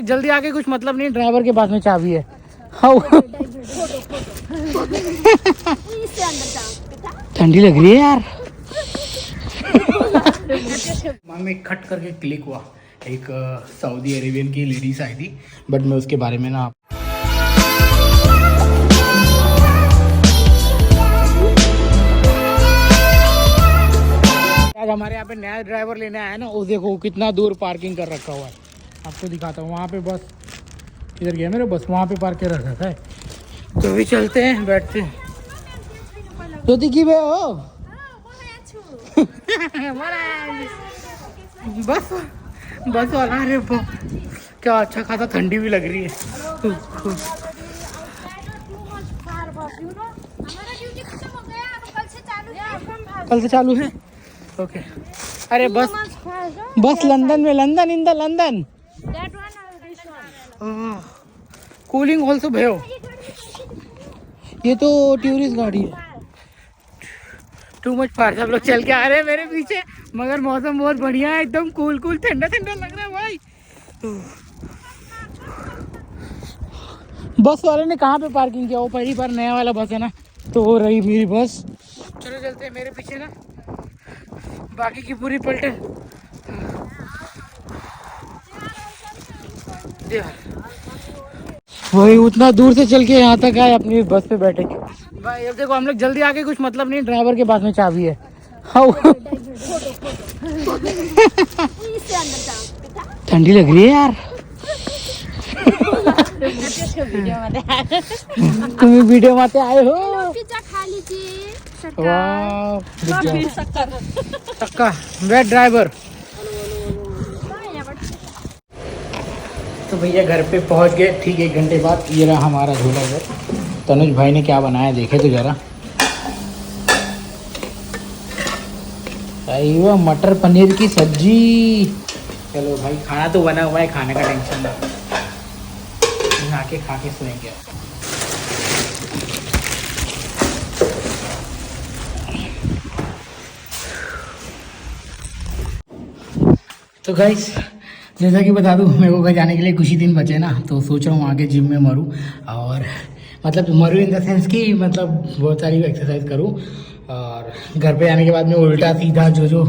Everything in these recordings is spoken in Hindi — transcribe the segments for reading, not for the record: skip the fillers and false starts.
जल्दी आके कुछ मतलब नहीं, ड्राइवर के पास में चाबी है। ठंडी लग रही है यार। दिमाग में खट करके क्लिक हुआ, एक सऊदी अरेबियन की लेडीज आई थी, बट मैं उसके बारे में ना आज हमारे यहाँ पे नया ड्राइवर लेने आया ना, वो देखो कितना दूर पार्किंग कर रखा हुआ है। आपको दिखाता हूँ, वहाँ पे बस इधर गया मेरे, बस वहाँ पे पार्क कर रखा है। तो भी चलते हैं, बैठते हैं। तो दिखी बे हो बस बस वाला। अरे क्या अच्छा खासा ठंडी भी लग रही है। कल से चालू है, ओके। अरे बस लंदन में, London in the London cooling also भयो। ये तो टूरिस्ट गाड़ी है। टू मच फार। सब लोग चल के आ रहे हैं मेरे पीछे, मगर मौसम बहुत बढ़िया है, एकदम कूल कूल ठंडा ठंडा लग रहा है भाई। बस वाले ने कहाँ पे पार्किंग किया? वो पहली बार नया वाला बस है ना, तो हो रही मेरी बस। चलो चलते हैं मेरे पीछे ना, बाकी की पूरी पलटे। वही उतना दूर से चल के यहाँ तक आए, अपनी बस पे बैठेंगे भाई। अब देखो हम लोग जल्दी आके कुछ मतलब नहीं, ड्राइवर के पास में चाबी है। ठंडी लग रही है यार। तुम वीडियो में आए हो? सक्का बैठ ड्राइवर। तो भैया घर पे पहुंच गए ठीक 1 घंटे बाद। ये रहा हमारा झूला घर। तनुज भाई ने क्या बनाया देखे तो जरा। वो मटर पनीर की सब्जी। चलो भाई खाना तो बना हुआ है, खाने का टेंशन नहीं, आके खा के सोएंगे। तो गाइस जैसा कि बता दूं, मेरे को घर जाने के लिए कुछ ही दिन बचे ना, तो सोच रहा हूँ आगे जिम में मरूँ, और मतलब मरूँ इन द सेंस कि मतलब बहुत सारी एक्सरसाइज करूँ, और घर पे आने के बाद में उल्टा सीधा जो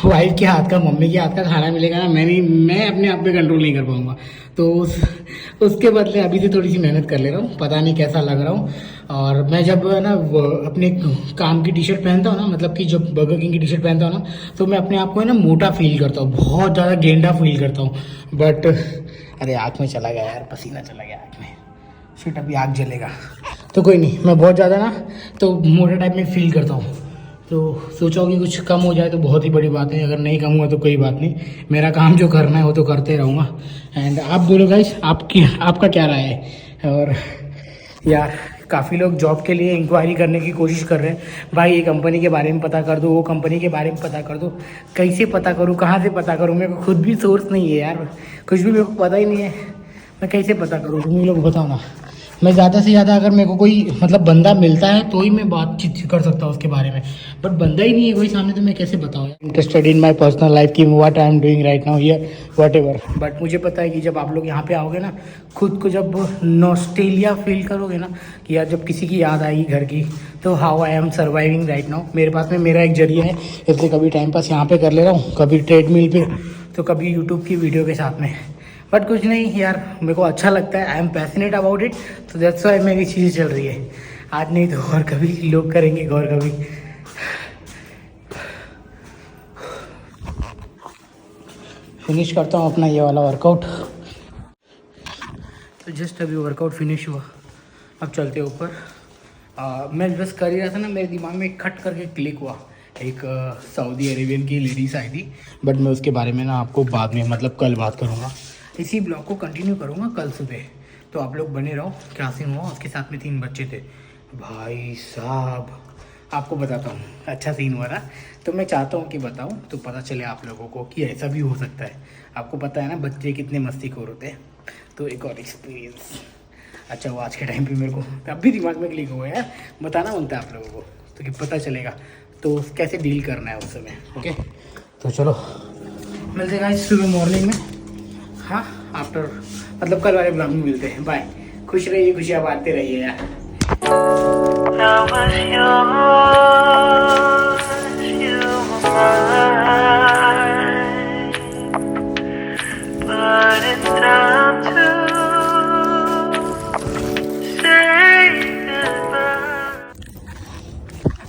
वाइफ के हाथ का, मम्मी के हाथ का खाना मिलेगा ना, मैं अपने आप पे कंट्रोल नहीं कर पाऊँगा। तो उसके बदले अभी से थोड़ी सी मेहनत कर ले रहा हूँ, पता नहीं कैसा लग रहा हूँ। और मैं जब ना अपने काम की टी शर्ट पहनता हूँ ना, मतलब कि जब बर्गर किंग की टी शर्ट पहनता हूँ ना, तो मैं अपने आप को है ना मोटा फील करता हूँ, बहुत ज़्यादा गेंडा फील करता हूँ। बट अरे आँख में चला गया यार, पसीना चला गया आँख में, शिट अभी आँख जलेगा। तो कोई नहीं, मैं बहुत ज़्यादा ना तो मोटा टाइप में फील करता हूँ। तो सोचा कि कुछ कम हो जाए तो बहुत ही बड़ी बात है, अगर नहीं कम हुआ तो कोई बात नहीं, मेरा काम जो करना है वो तो करते रहूँगा। एंड आप बोलो गाइस, आपका क्या राय है? और यार काफ़ी लोग जॉब के लिए इंक्वायरी करने की कोशिश कर रहे हैं भाई, ये कंपनी के बारे में पता कर दो, वो कंपनी के बारे में पता कर दो। कैसे पता करूँ, कहाँ से पता करूँ? मेरे को खुद भी सोर्स नहीं है यार, कुछ भी मेरे को पता ही नहीं है, मैं कैसे पता करूँ? तुम लोग बताओ ना। मैं ज़्यादा से ज़्यादा अगर मेरे को कोई मतलब बंदा मिलता है तो ही मैं बातचीत कर सकता हूँ उसके बारे में, बट बंदा ही नहीं है कोई सामने, तो मैं कैसे बताऊँ? Interested in my personal life की what I am doing right now here whatever. But मुझे पता है कि जब आप लोग यहाँ पे आओगे ना, खुद को जब नॉस्टेलिया फील करोगे ना, कि यार जब किसी की याद आएगी घर की, तो how I am surviving right now. मेरे पास में मेरा एक जरिया है, इसलिए कभी टाइम पास यहाँ पे कर ले रहा हूँ, कभी ट्रेडमिल पे, तो कभी यूट्यूब की वीडियो के साथ में। बट कुछ नहीं यार, मेरे को अच्छा लगता है, I am passionate about it, तो दैट्स व्हाई मेरी चीज़ें चल रही है। आज नहीं तो और कभी लोग करेंगे, और कभी। फिनिश करता हूँ अपना ये वाला वर्कआउट। तो जस्ट अभी वर्कआउट फिनिश हुआ, अब चलते हैं ऊपर। मैं बस कर ही रहा था ना, मेरे दिमाग में खट करके क्लिक हुआ, एक सऊदी अरेबियन की लेडीज़ आई थी, बट मैं उसके बारे में ना आपको बाद में मतलब कल बात करूँगा। इसी ब्लॉग को कंटिन्यू करूँगा कल सुबह, तो आप लोग बने रहो। क्या सीन हुआ, उसके साथ में 3 बच्चे थे भाई साहब, आपको बताता हूँ, अच्छा सीन हुआ ना। तो मैं चाहता हूँ कि बताऊँ तो पता चले आप लोगों को कि ऐसा भी हो सकता है। आपको पता है ना बच्चे कितने मस्तीखोर होते हैं, तो एक और एक्सपीरियंस। अच्छा वो आज के टाइम पे मेरे को अब भी दिमाग में क्लिक हुआ है, बताना बनता है आप लोगों को, तो कि पता चलेगा तो कैसे डील करना है उस समय। ओके तो चलो मिलते हैं सुबह मॉर्निंग में। हाँ आफ्टर मतलब कल वाले ब्लॉग में मिलते हैं। बाय। खुश रहिए, खुशियाँ बांटते रहिए यार।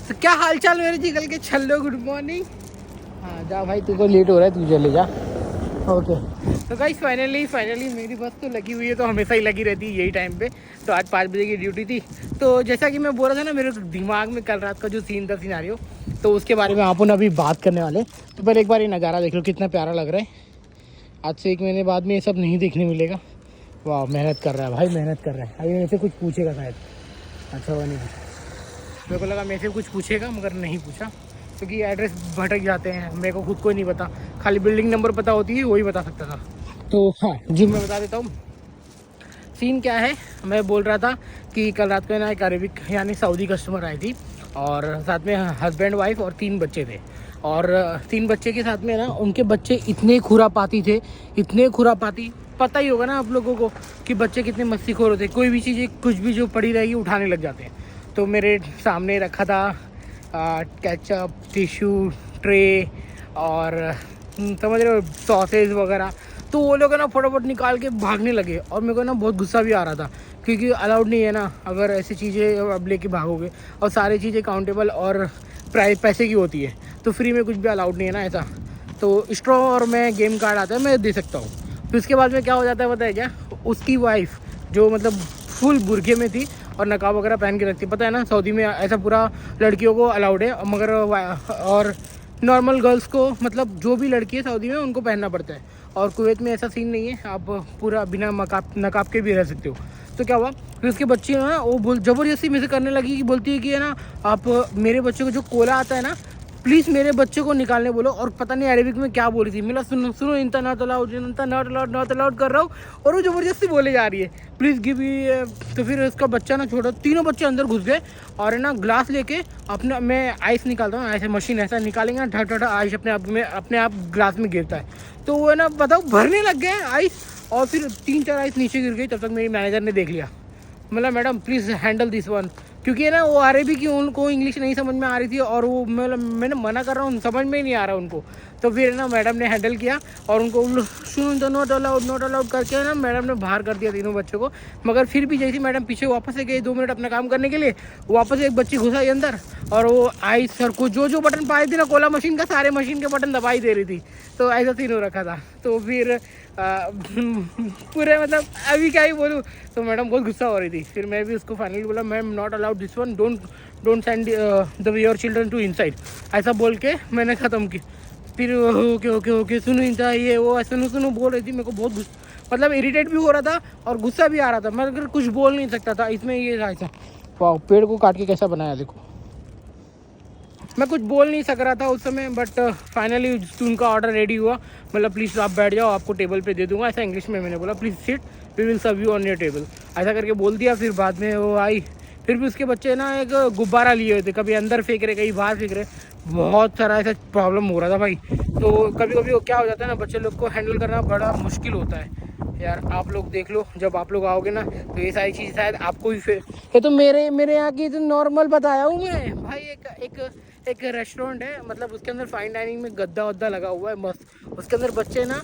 तो क्या हाल चाल मेरे जिगल के छल्लो, गुड मॉर्निंग। हाँ जा भाई, तू को लेट हो रहा है, तू चले जा। ओके तो गाइस फाइनली मेरी बस तो लगी हुई है, तो हमेशा ही लगी रहती है यही टाइम पे। तो आज 5 बजे की ड्यूटी थी। तो जैसा कि मैं बोल रहा था ना, मेरे दिमाग में कल रात का जो सीन था, सिनारियो, तो उसके बारे में अपन अभी बात करने वाले। तो पहले एक बार ये नज़ारा देख लो, कितना प्यारा लग रहा है। आज से 1 महीने बाद में ये सब नहीं देखने मिलेगा। वाह, मेहनत कर रहा है भाई, मेहनत कर रहा है। अभी मेरे से कुछ पूछेगा शायद। अच्छा वो नहीं पूछा, मेरे को लगा मेरे से कुछ पूछेगा, मगर नहीं पूछा, क्योंकि एड्रेस भटक जाते हैं। मेरे को खुद को नहीं पता, खाली बिल्डिंग नंबर पता होती है, वही बता सकता था। तो हाँ जी, मैं बता देता हूँ सीन क्या है। मैं बोल रहा था कि कल रात को ना एक अरेबिक यानी सऊदी कस्टमर आई थी, और साथ में हस्बैंड वाइफ और 3 बच्चे थे। और 3 बच्चे के साथ में ना उनके बच्चे इतने खुरापाती थे, इतने खुरापाती। पता ही होगा ना आप लोगों को कि बच्चे कितने मस्तीखोर होते हैं। कोई भी चीज़, कुछ भी जो पड़ी रहेगी उठाने लग जाते हैं। तो मेरे सामने रखा था केचप, टिश्यू, ट्रे और समझ रहे हो सॉसेज वगैरह। तो वो लोग ना फटाफट निकाल के भागने लगे, और मेरे को ना बहुत गुस्सा भी आ रहा था, क्योंकि अलाउड नहीं है ना अगर ऐसी चीज़ें अब लेके भागोगे। और सारी चीज़ें काउंटेबल और प्राइस पैसे की होती है, तो फ्री में कुछ भी अलाउड नहीं है ना ऐसा। तो स्ट्रॉ और मैं गेम कार्ड आता है, मैं दे सकता हूँ। फिर उसके बाद में क्या हो जाता है पता है क्या, उसकी वाइफ जो मतलब फुल बुरखे में थी और नकाब वगैरह पहन के रखती, पता है ना सऊदी में ऐसा पूरा लड़कियों को अलाउड है, मगर और नॉर्मल गर्ल्स को, मतलब जो भी लड़की है सऊदी में उनको पहनना पड़ता है। और कुवैत में ऐसा सीन नहीं है, आप पूरा बिना नकाब के भी रह सकते हो। तो क्या हुआ, फिर उसके बच्चे ना वो ज़बरदस्ती में से करने लगी, कि बोलती है कि है ना आप मेरे बच्चे को जो कोला आता है ना, प्लीज़ मेरे बच्चे को निकालने बोलो। और पता नहीं अरेबिक में क्या बोल रही थी, मिला सुनो सुनो, इंता नॉट अलाउड, इंता नॉट अलाउड, नॉट अलाउड कर रहा हूँ, और वो ज़बरदस्ती बोले जा रही है प्लीज़ गिव ये। तो फिर उसका बच्चा ना छोटा, तीनों बच्चे अंदर घुस गए, और है ना ग्लास लेके अपना, मैं आइस निकालता हूँ, ऐसे मशीन ऐसा निकालेंगे ना, ढट आइस अपने आप ग्लास में गिरता है। तो वो है ना बताओ भरने लग गए आइस, और फिर 3-4 आइस नीचे गिर गई। तब तक मेरी मैनेजर ने देख लिया, मतलब madam please handle this one, क्योंकि है ना वो अरेबी की उनको इंग्लिश नहीं समझ में आ रही थी, और वो मैंने मना कर रहा हूँ, समझ में ही नहीं आ रहा उनको। तो फिर ना मैडम ने हैंडल किया, और उनको सुन तो नॉट अलाउड करके ना मैडम ने बाहर कर दिया तीनों बच्चों को। मगर फिर भी जैसी मैडम पीछे वापस से गई 2 मिनट अपना काम करने के लिए, वापस एक बच्ची घुसाई अंदर, और वो आई सर को जो बटन पाए थी ना कोला मशीन का, सारे मशीन के बटन दबाई दे रही थी। तो ऐसा सीन हो रखा था। तो फिर पूरे मतलब अभी क्या ही बोलूँ, तो मैडम बहुत गुस्सा हो रही थी। फिर मैं भी उसको फाइनली बोला, ma'am not allowed this one, don't send the your children to inside, ऐसा बोल के मैंने ख़त्म की। फिर ओके सुनो इंता ये वो सुनो बोल रही थी। मेरे को बहुत मतलब इरिटेट भी हो रहा था और गुस्सा भी आ रहा था, मगर कुछ बोल नहीं सकता था। इसमें ये था ऐसा, वाह पेड़ को काट के कैसा बनाया देखो। मैं कुछ बोल नहीं सक रहा था उस समय, बट फाइनली उनका ऑर्डर रेडी हुआ। मतलब प्लीज़ आप बैठ जाओ, आपको टेबल पे दे दूंगा, ऐसा इंग्लिश में मैंने बोला, please sit we will serve you on your table, ऐसा करके बोल दिया। फिर बाद में वो आई, फिर भी उसके बच्चे ना एक गुब्बारा लिए हुए थे, कभी अंदर फेंक रहे कहीं बाहर फेंक रहे, बहुत सारा ऐसा प्रॉब्लम हो रहा था भाई। तो कभी कभी क्या हो जाता है ना, बच्चे लोग को हैंडल करना बड़ा मुश्किल होता है यार। आप लोग देख लो, जब आप लोग आओगे ना तो ये सारी चीज़ शायद आपको भी ये तो मेरे यहाँ की तो नॉर्मल बताया हूँ मैं भाई। एक रेस्टोरेंट है, मतलब उसके अंदर फाइन डाइनिंग में गद्दा वद्दा लगा हुआ है मस्त। उसके अंदर बच्चे ना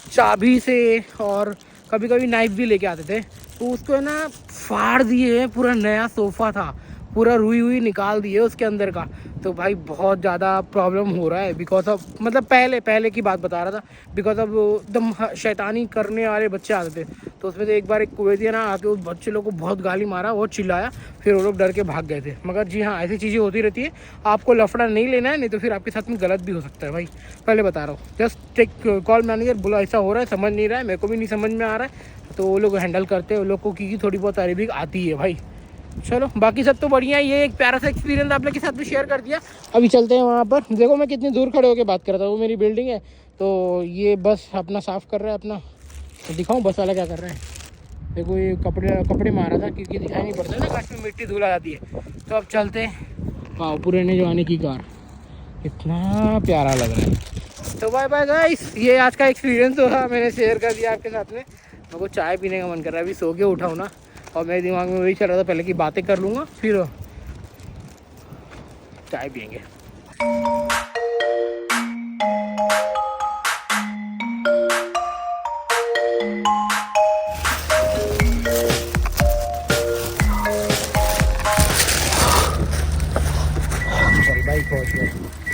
चाबी से और कभी कभी नाइफ भी लेके आते थे, तो उसको है ना फाड़ दिए। पूरा नया सोफ़ा था, पूरा रुई हुई निकाल दिए उसके अंदर का। तो भाई बहुत ज़्यादा प्रॉब्लम हो रहा है बिकॉज ऑफ, मतलब पहले की बात बता रहा था, बिकॉज ऑफ एकदम शैतानी करने वाले बच्चे आते थे। तो उसमें से एक बार एक कुवैती ना आके उस बच्चे लोग को बहुत गाली मारा, बहुत चिल्लाया, फिर वो लोग डर के भाग गए थे। मगर जी हाँ, ऐसी चीज़ें होती रहती है, आपको लफड़ा नहीं लेना है, नहीं तो फिर आपके साथ में गलत भी हो सकता है भाई। पहले बता रहा हूँ, जस्ट टेक कॉल मैनेजर, बोला ऐसा हो रहा है, समझ नहीं रहा है, मेरे को भी नहीं समझ में आ रहा है, तो वो लोग हैंडल करते हैं। वो लोग को क्योंकि थोड़ी बहुत अरेबिक आती है भाई। चलो बाकी सब तो बढ़िया है। ये एक प्यारा सा एक्सपीरियंस आप लोग के साथ भी शेयर कर दिया। अभी चलते हैं वहाँ पर। देखो मैं कितनी दूर खड़े होकर बात कर रहा था, वो मेरी बिल्डिंग है। तो ये बस अपना साफ़ कर रहा है अपना, तो दिखाऊँ बस वाला क्या कर रहा है। देखो ये कपड़े मारा था, क्योंकि दिखाई नहीं पड़ता ना काश में मिट्टी धूल आ जाती है। तो अब चलते हैं। वाह पुराने ज़माने की कार, इतना प्यारा लग रहा है। तो बाय बाय गाइस, ये आज का एक्सपीरियंस हुआ, मैंने शेयर कर दिया आपके साथ में। मेरे को चाय पीने का मन कर रहा है, अभी सो के उठाऊँ ना, और मेरे दिमाग में वही चल रहा था पहले की बातें कर लूँगा फिर चाय पियेंगे। बाइक पहुँच गए।